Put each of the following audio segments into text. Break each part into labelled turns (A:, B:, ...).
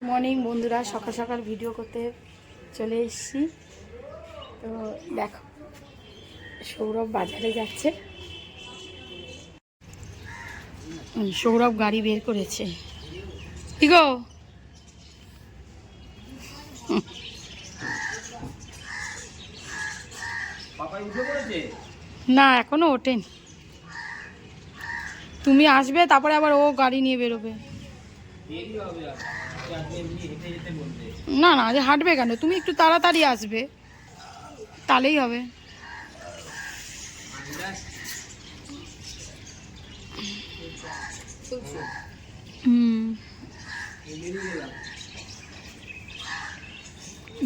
A: Morning বন্ধুরা, সকাল সকাল ভিডিও করতে চলে এসেছি। তো দেখো, সৌরভ বাজারে যাচ্ছে। সৌরভ গাড়ি বের করেছে। কি গো, না এখনো ওঠেন। তুমি আসবে, তারপরে আবার ও গাড়ি নিয়ে বেরোবে। না না, যে হাঁটবে কেন, তুমি একটু তাড়াতাড়ি আসবে, তাহলেই হবে।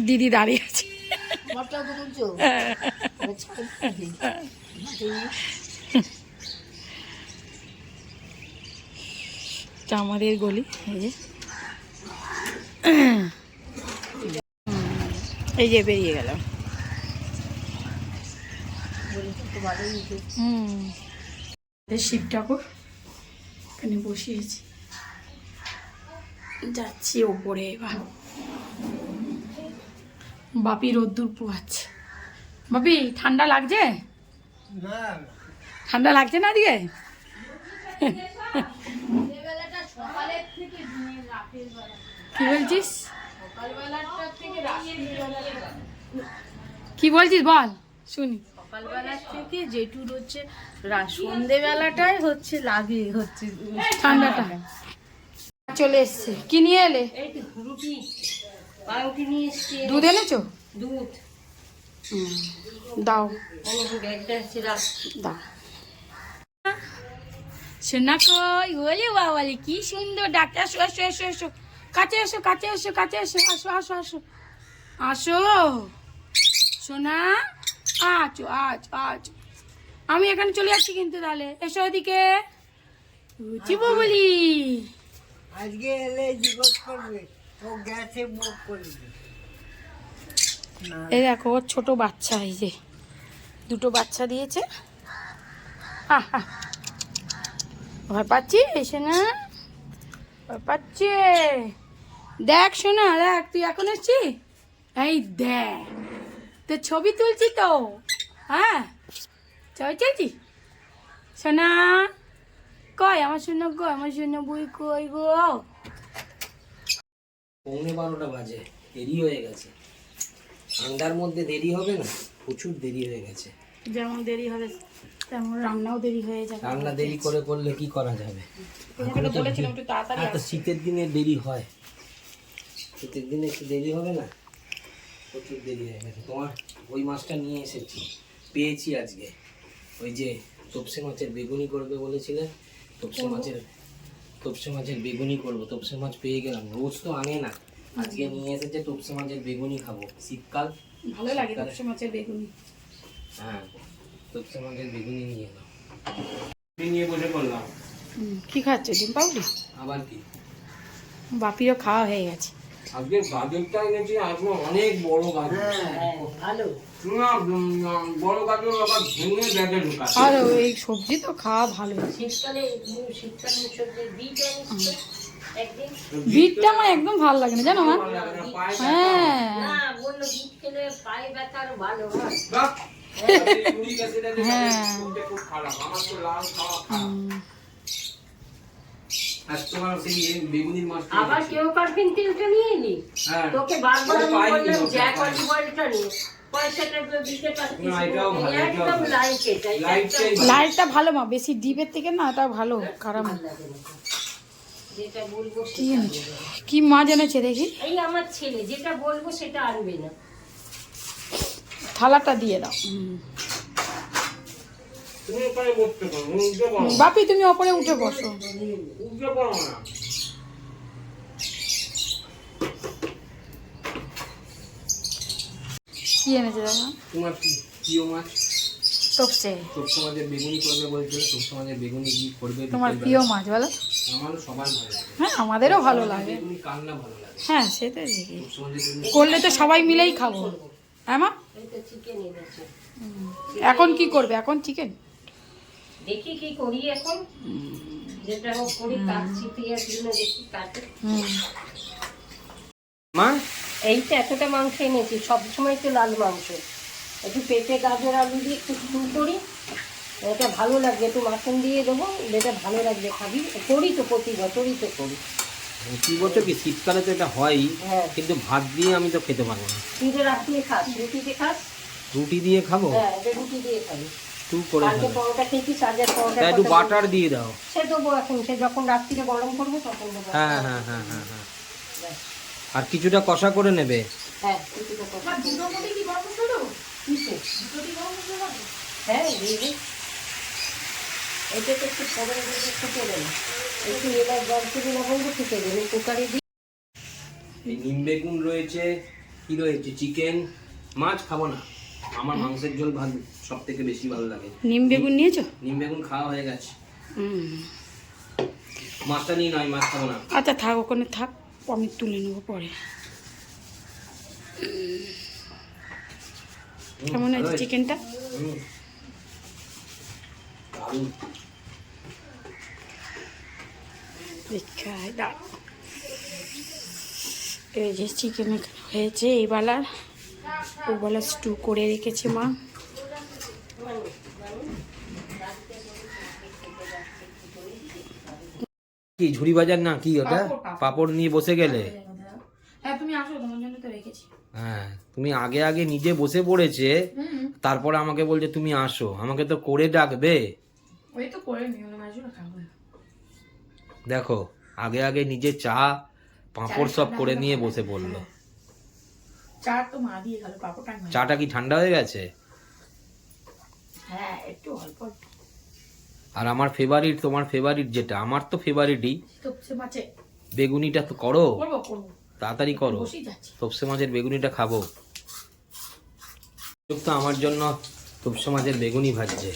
A: দিদি দাঁড়িয়ে আছে। আমাদের গলি এই যে বেরিয়ে গেলাম। শিব ঠাকুর এখানে বসিয়েছি, যাচ্ছি ওপরে। এবার বাপি রোদ্দুর পোয়াচ্ছে। বাপি ঠান্ডা লাগছে? ঠান্ডা লাগছে না আজকে? কি বলছিস? কি বলছিস বল, শুনি।
B: সকালবেলার থেকে যেটুর হচ্ছে সন্ধ্যেবেলাটাই হচ্ছে লাগে হচ্ছে
A: ঠান্ডাটা চলে এসছে। কি নিয়ে এলে?
B: রুটি পাউরুটি নিয়ে এসছি।
A: দুধ এনেছো?
B: দুধ
A: দাও,
B: দাও।
A: সোনা কই? ওলে বাবালে কি সুন্দর ডাক্তার। আসো আসো এসো এসো, কাছে এসো কাছে এসো কাছে এসো, আসো আসো আসো আসো সোনা, আছো আছো আছো। আমি এখানে চলে যাচ্ছি কিন্তু, তাহলে এসো ওদিকে। বলি
C: আজকে এলে জিজ্ঞেস করবে, ও গ্যাসে বুক করবে।
A: এই দেখো, ওর ছোট বাচ্চা, এই যে দুটো বাচ্চা দিয়েছে। ভয় পাচ্ছি এসে না, ভয় পাচ্ছে। দেখ শোনা, দেখ তুই এখন এসছি, এই দেখ তোর ছবি তুলছি তো। হ্যাঁ, ছবি তুলছি। শোনা কই আমার শোনা, গো আমার শোনা বই কই গো?
D: 11:15 বাজে, দেরি হয়ে গেছে। ঠান্ডার মধ্যে দেরি হবে না? প্রচুর দেরি হয়ে গেছে।
A: যেমন দেরি হবে তেমন রান্নাও দেরি হয়ে যাবে।
D: রান্না দেরি করে করলে কি করা যাবে? শীতের দিনে দেরি হয়, শীতের দিনে একটু দেরি হবে না? প্রচুর দেরি হয়ে গেছে। তোমার ওই মাছটা নিয়ে এসেছি, পেয়েছি আজকে। ওই যে তপসে মাছের বেগুনি করবে বলেছিলে, তপসে মাছের বেগুনি করবো। তপসে মাছ পেয়ে গেলাম, রোজ তো আনে না, আজকে নিয়ে এসেছে। তপসে মাছের বেগুনি খাবো, শীতকাল
A: ভালো লাগে তপসে মাছের বেগুনি।
D: হ্যাঁ, তপসে মাছের বেগুনি নিয়ে এলাম, নিয়ে বসে পড়লাম।
A: কি খাচ্ছে? ডিম পাউডি?
D: আবার কি?
A: বাপিরও খাওয়া হয়ে গেছে।
D: আজকে গাজরটা এনেছি, আজকে অনেক বড় গাজর।
B: ভালো
D: বড় গাজর আবার ভেঙে ব্যাগে ঢোকা।
A: আর এই সবজি তো খাওয়া ভালো।
B: শীতকালে সবজি বিট এনেছি একদিন।
A: বিটটা আমার একদম ভালো লাগে না, জানো মা? হ্যাঁ,
B: না বললো বিট খেলে পায়ে ব্যথা আরো ভালো হয়। আবার কেউ কার্পিন তেলটা নিয়ে এলি, তোকে বারবার আমি বললাম জ্যাক অলিভ অয়েলটা নিয়ে, পয়সাটা তো দিতে পারছিস না। একদম লাইট,
A: লাইটটা ভালো মা, বেশি ডিপের থেকে না, এটা ভালো, খারাপ না।
B: যেটা বলবো
A: কি এনেছে? কি মাছ এনেছে দেখি?
B: এই আমার ছেলে যেটা বলবো সেটা আনবে না।
A: থালাটা দিয়ে দাও। বাপি তুমি ওপরে উঠে বসো। কি এনেছে দাদা?
D: তোমার প্রিয় মাছ
A: তপসে।
D: তপসে মাছের বেগুনি করবে বলছিল। তপসে মাছের বেগুনি কি করবে?
A: তোমার প্রিয় মাছ বলো?
D: আমারও সবার ভালো লাগে।
A: হ্যাঁ, আমাদেরও ভালো লাগে।
D: বেগুনি কার না ভালো লাগে?
A: হ্যাঁ, সেটা দেখি করলে তো সবাই মিলেই খাবো। হ্যাঁ মা, এখন কি করবে? এখন চিকেন
B: দেখি কি করি এখন, যেটা হোক করি। কাটছি পেঁয়াজ গুলো দেখি কাটে।
D: মা
B: এইটা এতটা মাংস এনেছি, সবসময় তো লাল মাংস, একটু পেঁপে গাজর আলু দিয়ে একটু স্টু করি, এটা ভালো লাগবে, একটু মাখন দিয়ে দেবো, এটা ভালো লাগবে, খাবি। করি তো প্রতি বছরই তো করি।
D: প্রতি বছর কি শীতকালে তো এটা হয়ই,
B: হ্যাঁ।
D: কিন্তু ভাত দিয়ে আমি তো খেতে পারবো না।
B: তুই তো রাত্রে খাস, রুটিতে খাস?
D: রুটি দিয়ে খাবো?
B: হ্যাঁ, এটা রুটি দিয়ে খাবি।
D: একটু করে
B: কালকে
D: খাবো।
B: পরোটা খেয়েছিস, আজের পরোটা
D: তা একটু বাটার দিয়ে দাও।
B: সে দেবো এখন, সে যখন রাত্রিরে গরম করবো তখন দেবো।
D: হ্যাঁ হ্যাঁ হ্যাঁ হ্যাঁ হ্যাঁ। আর কিছুটা কষা করে নেবে।
B: হ্যাঁ, কিছুটা কথা।
A: দুটোর মধ্যে কি গরম মশলা দেবো?
B: কিসে?
A: দুটোরই গরম মশলা দেবো?
B: হ্যাঁ, দিয়ে দিই। এটাকে একটু ফোড়ন দিয়ে ফুটে দেবো, একটু এবার জল থেকে লবঙ্গ ফুটে দেবো, কুকারে দিয়ে।
D: এই নিম বেগুন রয়েছে, কি রয়েছে, চিকেন, মাছ খাবো না, আমার মাংসের ঝোল ভালো, সব থেকে বেশি ভালো লাগে।
A: নিম বেগুন নিয়েছো?
D: নিম বেগুন খাওয়া হয়ে গেছে, মাছটা নিয়ে নয়, মাছ খাবো না।
A: আচ্ছা থাক, ওখানে থাক, আমি তুলে নেবো পরে। কেমন হয়েছে
D: ভালো
A: চিকেনটা?
D: হুম। দারুণ।
A: দেখাই দাও। এই যে চিকেন হয়েছে, এই বেলার ওবেলা স্টু করে রেখেছে মা।
D: কি ঝুড়ি বাজার না কি ওটা? পাপড় নিয়ে বসে গেলে?
A: হ্যাঁ তুমি আসো, তোমার জন্য তো রেখেছি।
D: হ্যাঁ, তুমি আগে আগে নিজে বসে পড়েছে, তারপরে আমাকে বলছে তুমি আসো, আমাকে তো করে ডাকবে।
A: ওই তো করে নিও না, আসো খাবো।
D: দেখো, আগে আগে নিজে চা পাঁপড় সব করে নিয়ে বসে পড়লো।
A: চা তো মা দিয়ে গেল, পাপড়টা আমি।
D: চাটা কি ঠান্ডা হয়ে গেছে?
A: হ্যাঁ একটু অল্প অল্প।
D: আর আমার ফেভারিট, তোমার ফেভারিট যেটা, আমার তো ফেভারিটই,
A: তোপসে মাছে
D: বেগুনিটা তো করো,
A: করবো করবো,
D: তাড়াতাড়ি করো।
A: বসেই যাচ্ছি।
D: তপসে মাছের বেগুনিটা খাবো। তো আমার জন্য তপসে মাছের বেগুনি ভাজছে,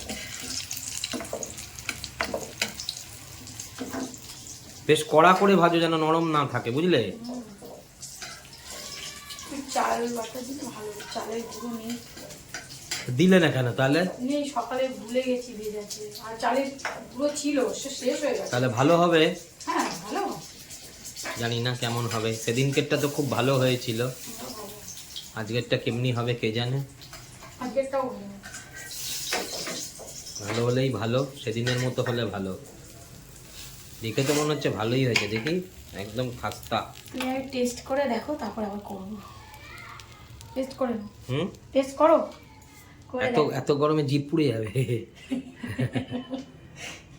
D: বেশ কড়া করে ভাজো, যেন নরম না থাকে, বুঝলে?
A: চাল বাটা দিলে ভালো, চালের গুঁড়ো নেই।
D: দিলে না কেন তাহলে?
A: নেই, সকালে ভুলে গেছি ভেজাতে, আর চালের গুঁড়ো ছিল, সে শেষ হয়ে গেছে।
D: তাহলে ভালো হবে?
A: হ্যাঁ ভালো।
D: জানি না কেমন হবে, সেদিনকেরটা তো খুব ভালো হয়েছিল, আজকেরটা কেমনি হবে কে জানে।
A: আজকেরটাও
D: ভালো হলেই ভালো, সেদিনের মতো হলে ভালো। দেখে তো মনে হচ্ছে ভালোই হয়েছে, দেখি একদম খাস্তা।
A: তুমি আগে টেস্ট করে দেখো, তারপর আবার করবো। টেস্ট করে নাও।
D: হুম,
A: টেস্ট করো, করে
D: এত
A: দেখো।
D: এত গরমে জিভ পুড়ে যাবে।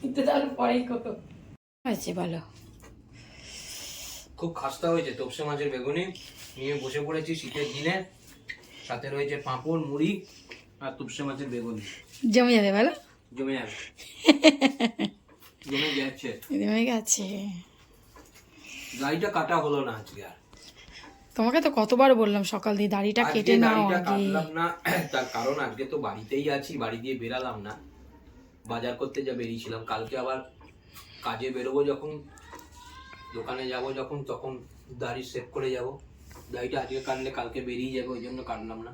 A: কিন্তু তাহলে পরেই করো। হয়েছে ভালো।
D: খুব খাস্তা হয়েছে তপসে মাছের বেগুনি, নিয়ে বসে পড়েছি শীতের দিনে, সাথে রয়েছে পাঁপড়, মুড়ি আর তপসে মাছের বেগুনি।
A: জমে যাবে ভালো,
D: জমে যাবে, জমে যাচ্ছে।
A: জমে গেছে।
D: দাড়িটা কাটা হলো না আজকে আর।
A: তোমাকে তো কতবার বললাম সকাল দিয়ে দাড়িটা
D: আজকে
A: কেটে নাও
D: দাড়িটা
A: আগে।
D: কাটলাম না, তার কারণ আজকে তো বাড়িতেই আছি, বাড়ি দিয়ে বেরালাম না, বাজার করতে যা বেরিয়েছিলাম। কালকে আবার কাজে বেরোবো যখন, দোকানে যাব যখন, তখন দাড়ি সেভ করে যাব। দাড়িটা আজকে কাটলে কালকে বেরিয়ে যাবে, ওই জন্য কাটলাম না।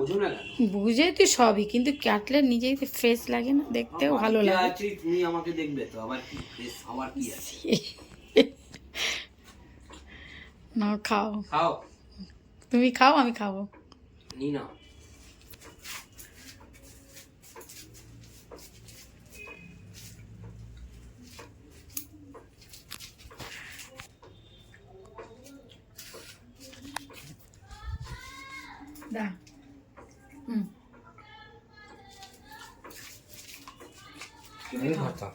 D: বুঝো না কেন?
A: বুঝে তুই সবই, কিন্তু কাটলে নিজেই ফ্রেশ লাগে না, দেখতেও ভালো
D: বাড়িতে
A: লাগে।
D: আছি, তুমি আমাকে দেখবে তো, আবার কি আমার কি আছে?
A: না খাও,
D: খাও,
A: তুমি খাও, আমি খাবো।
D: নি না।
A: দা হুম
D: আমি খাতা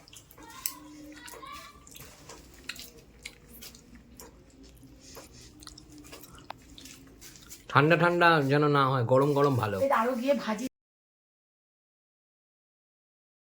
D: ঠান্ডা ঠান্ডা যেন না হয়, গরম গরম ভালো।
A: আরো গিয়ে ভাজি